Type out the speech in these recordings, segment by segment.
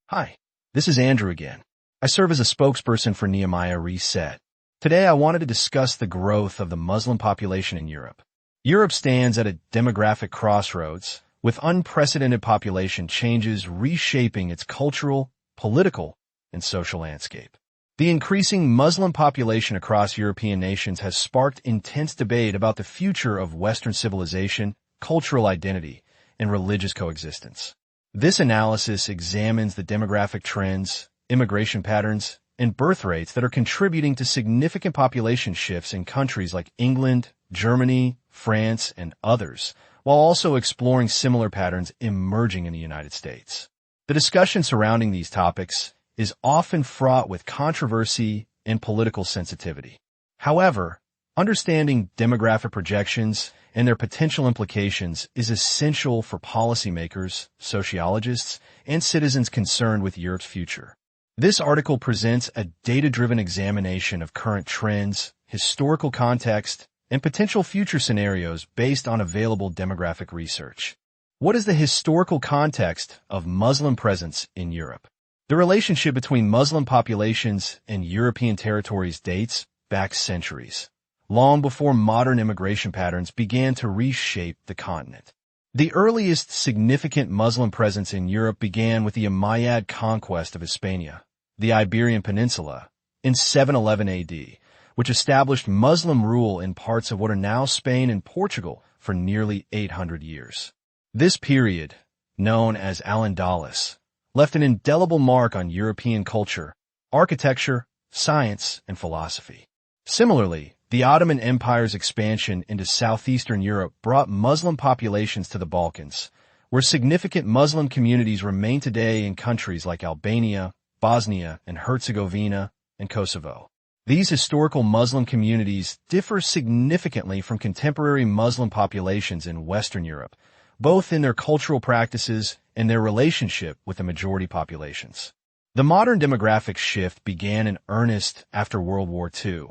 Hi, this is Andrew again. I serve as a spokesperson for Nehemiah Reset. Today I wanted to discuss the growth of the Muslim population in Europe. Europe stands at a demographic crossroads, with unprecedented population changes reshaping its cultural, political, and social landscape. The increasing Muslim population across European nations has sparked intense debate about the future of Western civilization, cultural identity, and religious coexistence. This analysis examines the demographic trends, immigration patterns, and birth rates that are contributing to significant population shifts in countries like England, Germany, France, and others, while also exploring similar patterns emerging in the United States. The discussion surrounding these topics is often fraught with controversy and political sensitivity. However, understanding demographic projections and their potential implications is essential for policymakers, sociologists, and citizens concerned with Europe's future. This article presents a data-driven examination of current trends, historical context, and potential future scenarios based on available demographic research. What is the historical context of Muslim presence in Europe? The relationship between Muslim populations and European territories dates back centuries, long before modern immigration patterns began to reshape the continent. The earliest significant Muslim presence in Europe began with the Umayyad conquest of Hispania, the Iberian Peninsula, in 711 AD, which established Muslim rule in parts of what are now Spain and Portugal for nearly 800 years. This period, known as Al-Andalus, left an indelible mark on European culture, architecture, science, and philosophy. Similarly, the Ottoman Empire's expansion into southeastern Europe brought Muslim populations to the Balkans, where significant Muslim communities remain today in countries like Albania, Bosnia and Herzegovina, and Kosovo. These historical Muslim communities differ significantly from contemporary Muslim populations in Western Europe, both in their cultural practices and their relationship with the majority populations. The modern demographic shift began in earnest after World War II,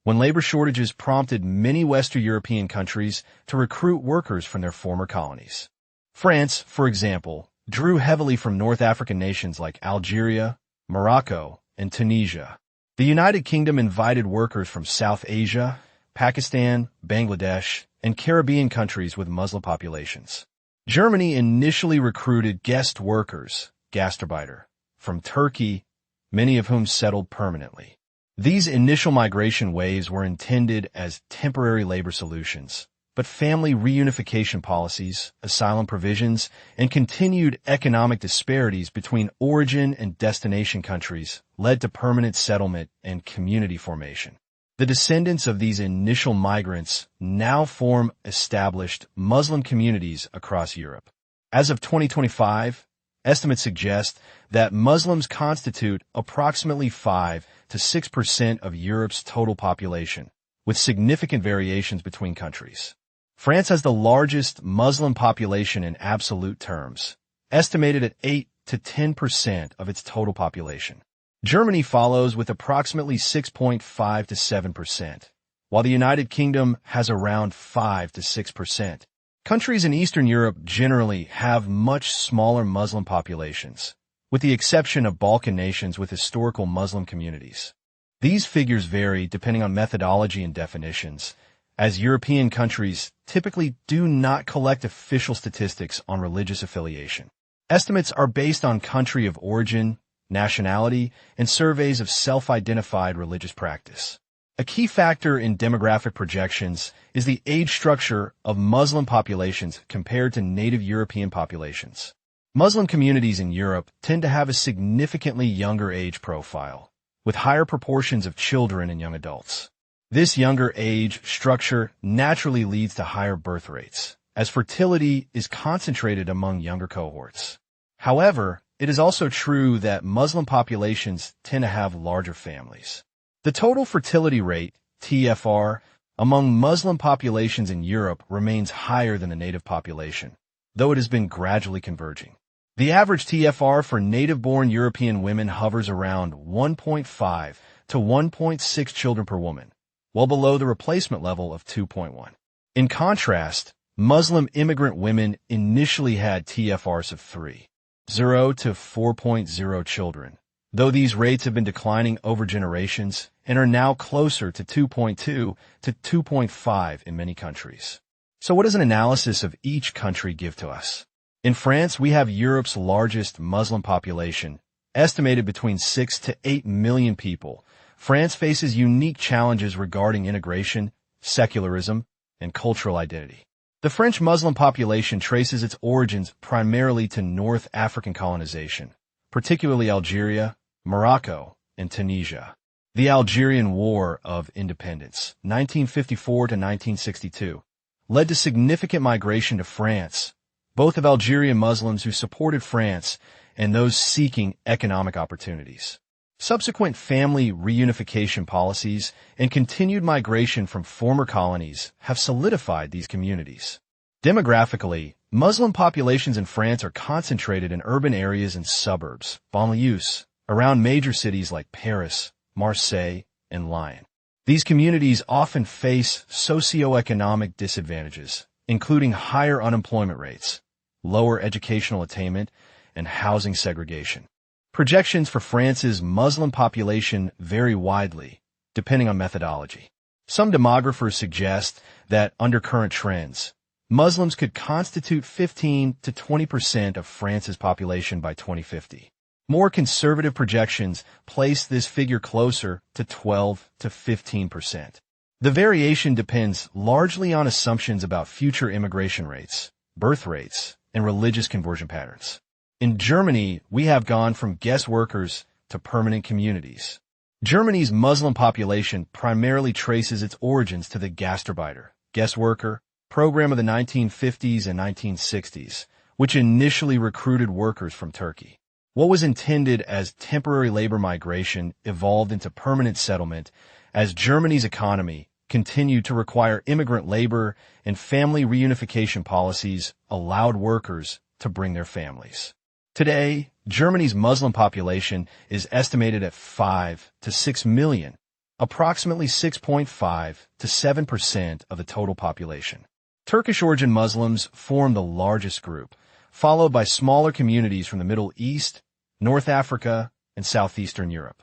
when labor shortages prompted many Western European countries to recruit workers from their former colonies. France, for example, drew heavily from North African nations like Algeria, Morocco, and Tunisia. The United Kingdom invited workers from South Asia, Pakistan, Bangladesh, and Caribbean countries with Muslim populations. Germany initially recruited guest workers, Gastarbeiter, from Turkey, many of whom settled permanently. These initial migration waves were intended as temporary labor solutions, but family reunification policies, asylum provisions, and continued economic disparities between origin and destination countries led to permanent settlement and community formation. The descendants of these initial migrants now form established Muslim communities across Europe. As of 2025, estimates suggest that Muslims constitute approximately 5 to 6% of Europe's total population, with significant variations between countries. France has the largest Muslim population in absolute terms, estimated at 8 to 10% of its total population. Germany follows with approximately 6.5 to 7%, while the United Kingdom has around 5 to 6%. Countries in Eastern Europe generally have much smaller Muslim populations, with the exception of Balkan nations with historical Muslim communities. These figures vary depending on methodology and definitions, as European countries typically do not collect official statistics on religious affiliation. Estimates are based on country of origin, nationality, and surveys of self-identified religious practice. A key factor in demographic projections is the age structure of Muslim populations compared to native European populations. Muslim communities in Europe tend to have a significantly younger age profile, with higher proportions of children and young adults. This younger age structure naturally leads to higher birth rates, as fertility is concentrated among younger cohorts. However, it is also true that Muslim populations tend to have larger families. The total fertility rate, TFR, among Muslim populations in Europe remains higher than the native population, though it has been gradually converging. The average TFR for native-born European women hovers around 1.5 to 1.6 children per woman, well below the replacement level of 2.1. In contrast, Muslim immigrant women initially had TFRs of 3.0 to 4.0 children, though these rates have been declining over generations and are now closer to 2.2 to 2.5 in many countries. So what does an analysis of each country give to us? In France, we have Europe's largest Muslim population, estimated between 6 to 8 million people. France faces unique challenges regarding integration, secularism, and cultural identity. The French Muslim population traces its origins primarily to North African colonization, particularly Algeria, Morocco, and Tunisia. The Algerian War of Independence, 1954 to 1962, led to significant migration to France, both of Algerian Muslims who supported France and those seeking economic opportunities. Subsequent family reunification policies and continued migration from former colonies have solidified these communities. Demographically, Muslim populations in France are concentrated in urban areas and suburbs, banlieues, around major cities like Paris, Marseille, and Lyon. These communities often face socioeconomic disadvantages, including higher unemployment rates, lower educational attainment, and housing segregation. Projections for France's Muslim population vary widely, depending on methodology. Some demographers suggest that, under current trends, Muslims could constitute 15 to 20% of France's population by 2050. More conservative projections place this figure closer to 12 to 15%. The variation depends largely on assumptions about future immigration rates, birth rates, and religious conversion patterns. In Germany, we have gone from guest workers to permanent communities. Germany's Muslim population primarily traces its origins to the Gastarbeiter, guest worker, program of the 1950s and 1960s, which initially recruited workers from Turkey. What was intended as temporary labor migration evolved into permanent settlement as Germany's economy continued to require immigrant labor and family reunification policies allowed workers to bring their families. Today, Germany's Muslim population is estimated at 5 to 6 million, approximately 6.5 to 7% of the total population. Turkish-origin Muslims form the largest group, followed by smaller communities from the Middle East, North Africa, and Southeastern Europe.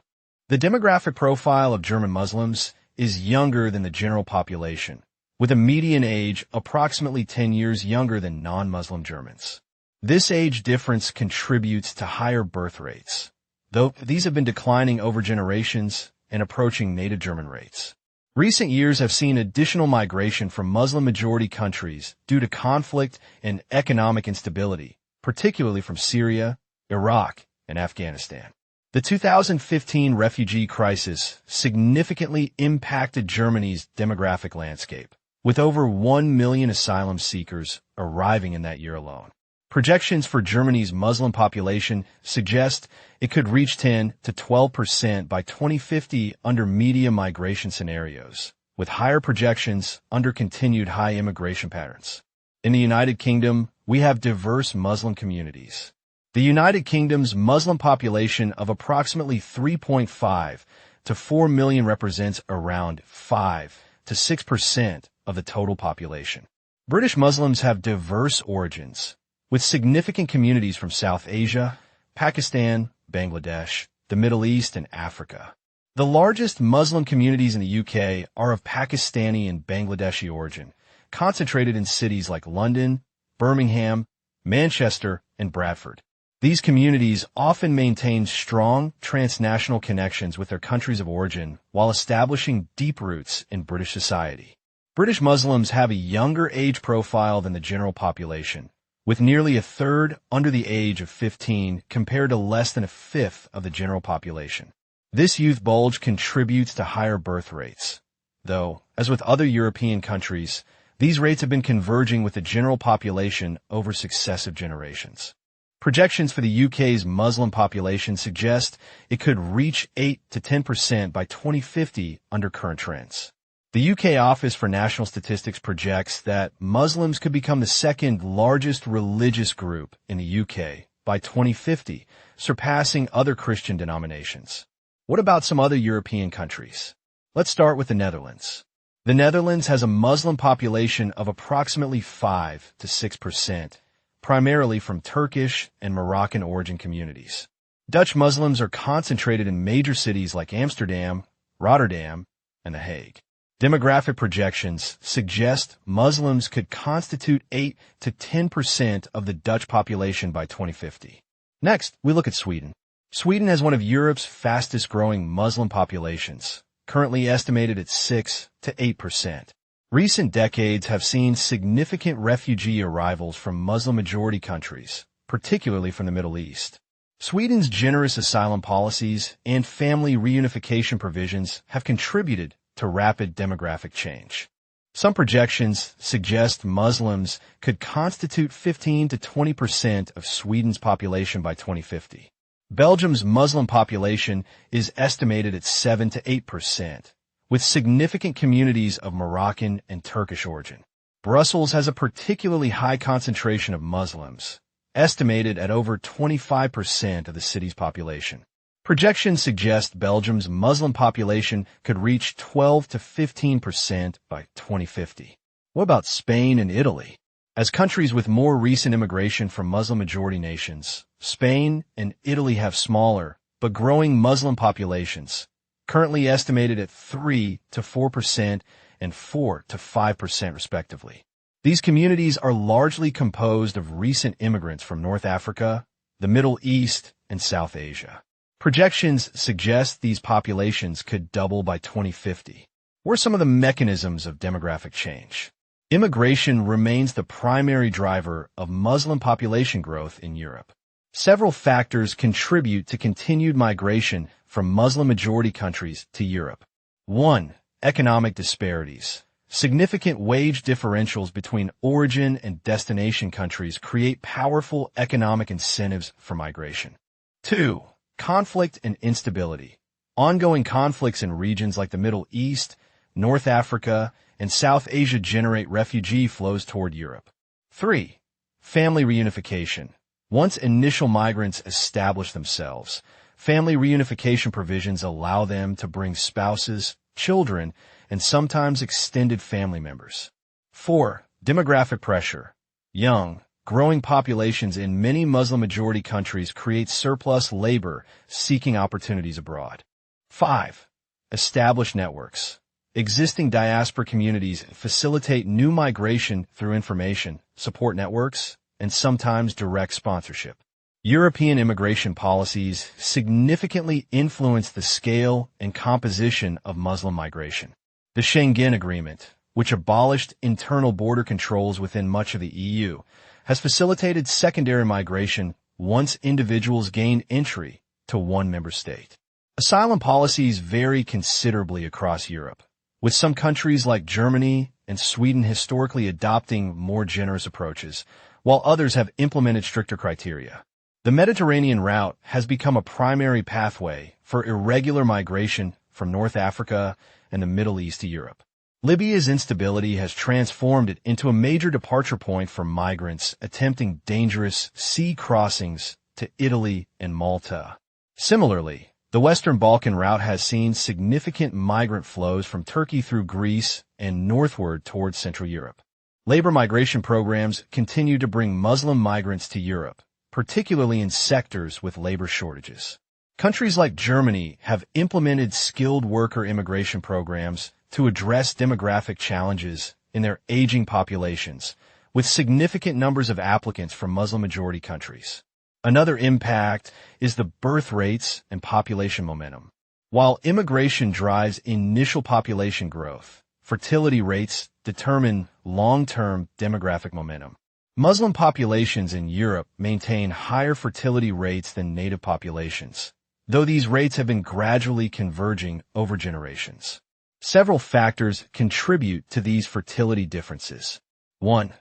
The demographic profile of German Muslims is younger than the general population, with a median age approximately 10 years younger than non-Muslim Germans. This age difference contributes to higher birth rates, though these have been declining over generations and approaching native German rates. Recent years have seen additional migration from Muslim-majority countries due to conflict and economic instability, particularly from Syria, Iraq, and Afghanistan. The 2015 refugee crisis significantly impacted Germany's demographic landscape, with over 1 million asylum seekers arriving in that year alone. Projections for Germany's Muslim population suggest it could reach 10 to 12% by 2050 under medium migration scenarios, with higher projections under continued high immigration patterns. In the United Kingdom, we have diverse Muslim communities. The United Kingdom's Muslim population of approximately 3.5 to 4 million represents around 5 to 6% of the total population. British Muslims have diverse origins, with significant communities from South Asia, Pakistan, Bangladesh, the Middle East, and Africa. The largest Muslim communities in the UK are of Pakistani and Bangladeshi origin, concentrated in cities like London, Birmingham, Manchester, and Bradford. These communities often maintain strong transnational connections with their countries of origin while establishing deep roots in British society. British Muslims have a younger age profile than the general population, with nearly a third under the age of 15 compared to less than a fifth of the general population. This youth bulge contributes to higher birth rates, though, as with other European countries, these rates have been converging with the general population over successive generations. Projections for the UK's Muslim population suggest it could reach 8 to 10% by 2050 under current trends. The UK Office for National Statistics projects that Muslims could become the second largest religious group in the UK by 2050, surpassing other Christian denominations. What about some other European countries? Let's start with the Netherlands. The Netherlands has a Muslim population of approximately 5 to 6%, primarily from Turkish and Moroccan origin communities. Dutch Muslims are concentrated in major cities like Amsterdam, Rotterdam, and The Hague. Demographic projections suggest Muslims could constitute 8 to 10% of the Dutch population by 2050. Next, we look at Sweden. Sweden has one of Europe's fastest-growing Muslim populations, currently estimated at 6 to 8%. Recent decades have seen significant refugee arrivals from Muslim-majority countries, particularly from the Middle East. Sweden's generous asylum policies and family reunification provisions have contributed to rapid demographic change. Some projections suggest Muslims could constitute 15 to 20% of Sweden's population by 2050. Belgium's Muslim population is estimated at 7 to 8%, with significant communities of Moroccan and Turkish origin. Brussels has a particularly high concentration of Muslims, estimated at over 25% of the city's population. Projections suggest Belgium's Muslim population could reach 12 to 15% by 2050. What about Spain and Italy? As countries with more recent immigration from Muslim-majority nations, Spain and Italy have smaller but growing Muslim populations, currently estimated at 3 to 4% and 4 to 5% respectively. These communities are largely composed of recent immigrants from North Africa, the Middle East, and South Asia. Projections suggest these populations could double by 2050. What are some of the mechanisms of demographic change? Immigration remains the primary driver of Muslim population growth in Europe. Several factors contribute to continued migration from Muslim-majority countries to Europe. 1. Economic disparities. Significant wage differentials between origin and destination countries create powerful economic incentives for migration. 2. Conflict and instability. Ongoing conflicts in regions like the Middle East, North Africa, and South Asia generate refugee flows toward Europe. 3. Family reunification. Once initial migrants establish themselves, family reunification provisions allow them to bring spouses, children, and sometimes extended family members. 4. Demographic pressure. Young, growing populations in many Muslim-majority countries create surplus labor seeking opportunities abroad. 5. Established networks. Existing diaspora communities facilitate new migration through information, support networks, and sometimes direct sponsorship. European immigration policies significantly influence the scale and composition of Muslim migration. The Schengen Agreement, which abolished internal border controls within much of the EU, has facilitated secondary migration once individuals gain entry to one member state. Asylum policies vary considerably across Europe, with some countries like Germany and Sweden historically adopting more generous approaches, while others have implemented stricter criteria. The Mediterranean route has become a primary pathway for irregular migration from North Africa and the Middle East to Europe. Libya's instability has transformed it into a major departure point for migrants attempting dangerous sea crossings to Italy and Malta. Similarly, the Western Balkan route has seen significant migrant flows from Turkey through Greece and northward towards Central Europe. Labor migration programs continue to bring Muslim migrants to Europe, particularly in sectors with labor shortages. Countries like Germany have implemented skilled worker immigration programs to address demographic challenges in their aging populations, with significant numbers of applicants from Muslim-majority countries. Another impact is the birth rates and population momentum. While immigration drives initial population growth, fertility rates determine long-term demographic momentum. Muslim populations in Europe maintain higher fertility rates than native populations, though these rates have been gradually converging over generations. Several factors contribute to these fertility differences. 1.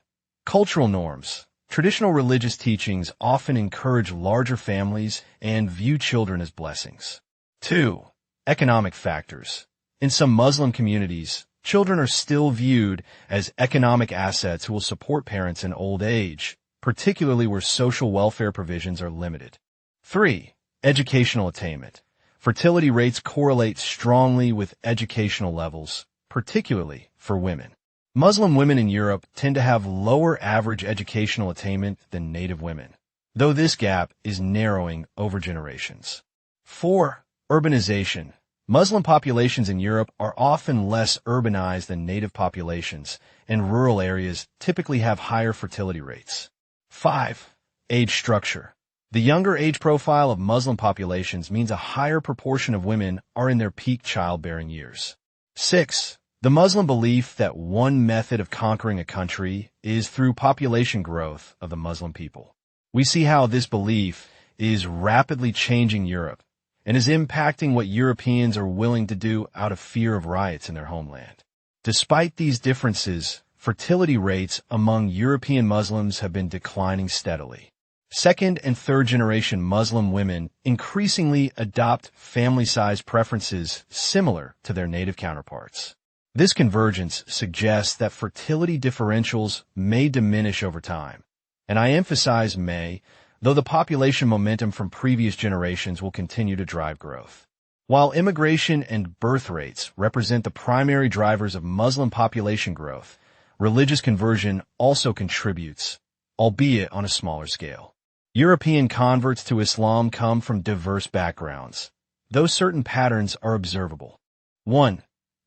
Cultural norms. Traditional religious teachings often encourage larger families and view children as blessings. 2. Economic factors. In some Muslim communities, children are still viewed as economic assets who will support parents in old age, particularly where social welfare provisions are limited. 3. Educational attainment. Fertility rates correlate strongly with educational levels, particularly for women. Muslim women in Europe tend to have lower average educational attainment than native women, though this gap is narrowing over generations. 4. Urbanization. Muslim populations in Europe are often less urbanized than native populations, and rural areas typically have higher fertility rates. 5. Age structure. The younger age profile of Muslim populations means a higher proportion of women are in their peak childbearing years. 6. The Muslim belief that one method of conquering a country is through population growth of the Muslim people. We see how this belief is rapidly changing Europe and is impacting what Europeans are willing to do out of fear of riots in their homeland. Despite these differences, fertility rates among European Muslims have been declining steadily. Second and third generation Muslim women increasingly adopt family size preferences similar to their native counterparts. This convergence suggests that fertility differentials may diminish over time, and I emphasize may, though the population momentum from previous generations will continue to drive growth. While immigration and birth rates represent the primary drivers of Muslim population growth, religious conversion also contributes, albeit on a smaller scale. European converts to Islam come from diverse backgrounds, though certain patterns are observable. 1.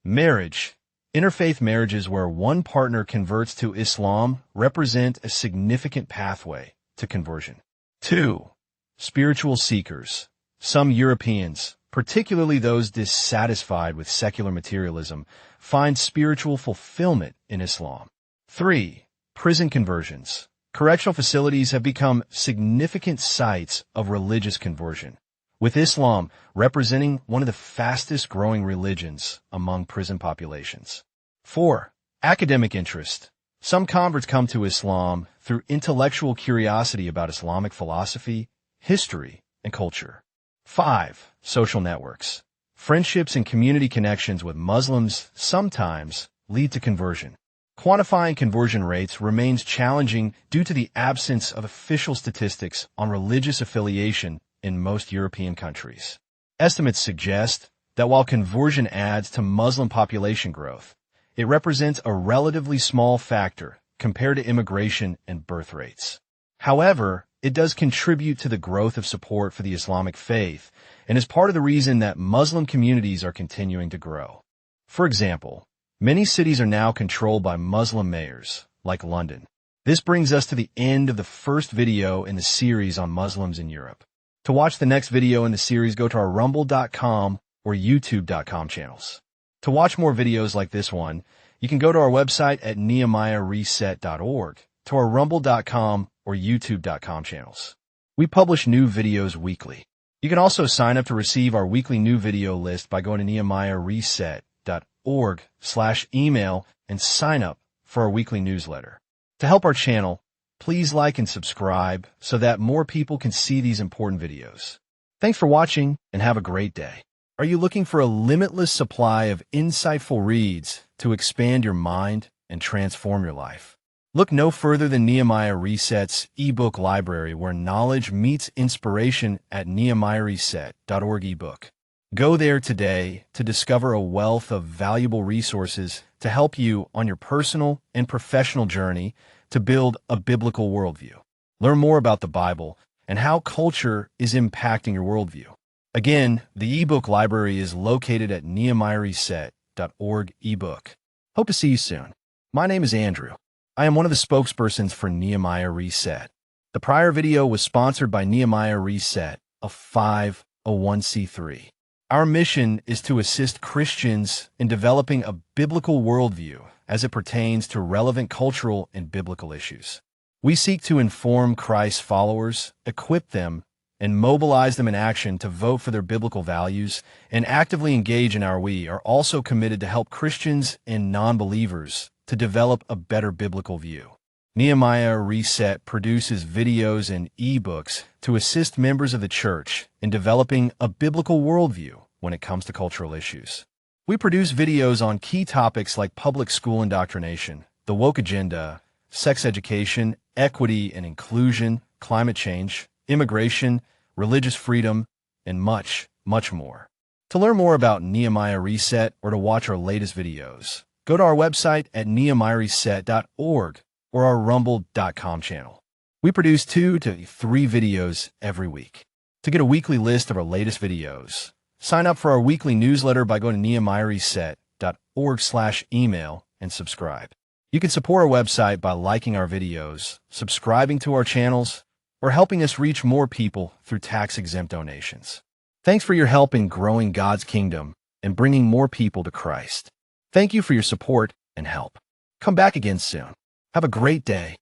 Marriage. Interfaith marriages where one partner converts to Islam represent a significant pathway to conversion. 2. Spiritual seekers. Some Europeans, particularly those dissatisfied with secular materialism, find spiritual fulfillment in Islam. 3. Prison conversions. Correctional facilities have become significant sites of religious conversion, with Islam representing one of the fastest growing religions among prison populations. 4. Academic interest. Some converts come to Islam through intellectual curiosity about Islamic philosophy, history, and culture. 5. Social networks. Friendships and community connections with Muslims sometimes lead to conversion. Quantifying conversion rates remains challenging due to the absence of official statistics on religious affiliation in most European countries. Estimates suggest that while conversion adds to Muslim population growth, it represents a relatively small factor compared to immigration and birth rates. However, it does contribute to the growth of support for the Islamic faith and is part of the reason that Muslim communities are continuing to grow. For example, many cities are now controlled by Muslim mayors, like London. This brings us to the end of the first video in the series on Muslims in Europe. To watch the next video in the series, go to our rumble.com or youtube.com channels. To watch more videos like this one, you can go to our website at nehemiahreset.org, to our rumble.com or youtube.com channels. We publish new videos weekly. You can also sign up to receive our weekly new video list by going to nehemiahreset.org/email and sign up for our weekly newsletter. To help our channel, please like and subscribe so that more people can see these important videos. Thanks for watching and have a great day. Are you looking for a limitless supply of insightful reads to expand your mind and transform your life? Look no further than Nehemiah Reset's ebook library, where knowledge meets inspiration at nehemiahreset.org ebook. Go there today to discover a wealth of valuable resources to help you on your personal and professional journey to build a biblical worldview. Learn more about the Bible and how culture is impacting your worldview. Again, the ebook library is located at nehemiahreset.org ebook. Hope to see you soon. My name is Andrew. I am one of the spokespersons for Nehemiah Reset. The prior video was sponsored by Nehemiah Reset, a 501c3. Our mission is to assist Christians in developing a biblical worldview as it pertains to relevant cultural and biblical issues. We seek to inform Christ's followers, equip them, and mobilize them in action to vote for their biblical values and actively engage in our We are also committed to help Christians and non-believers to develop a better biblical view. Nehemiah Reset produces videos and ebooks to assist members of the church in developing a biblical worldview when it comes to cultural issues. We produce videos on key topics like public school indoctrination, the woke agenda, sex education, equity and inclusion, climate change, immigration, religious freedom, and much, much more. To learn more about Nehemiah Reset or to watch our latest videos, go to our website at nehemiahreset.org or our rumble.com channel. We produce 2 to 3 videos every week. To get a weekly list of our latest videos, sign up for our weekly newsletter by going to nehemiahreset.org/email and subscribe. You can support our website by liking our videos, subscribing to our channels, or helping us reach more people through tax-exempt donations. Thanks for your help in growing God's kingdom and bringing more people to Christ. Thank you for your support and help. Come back again soon. Have a great day.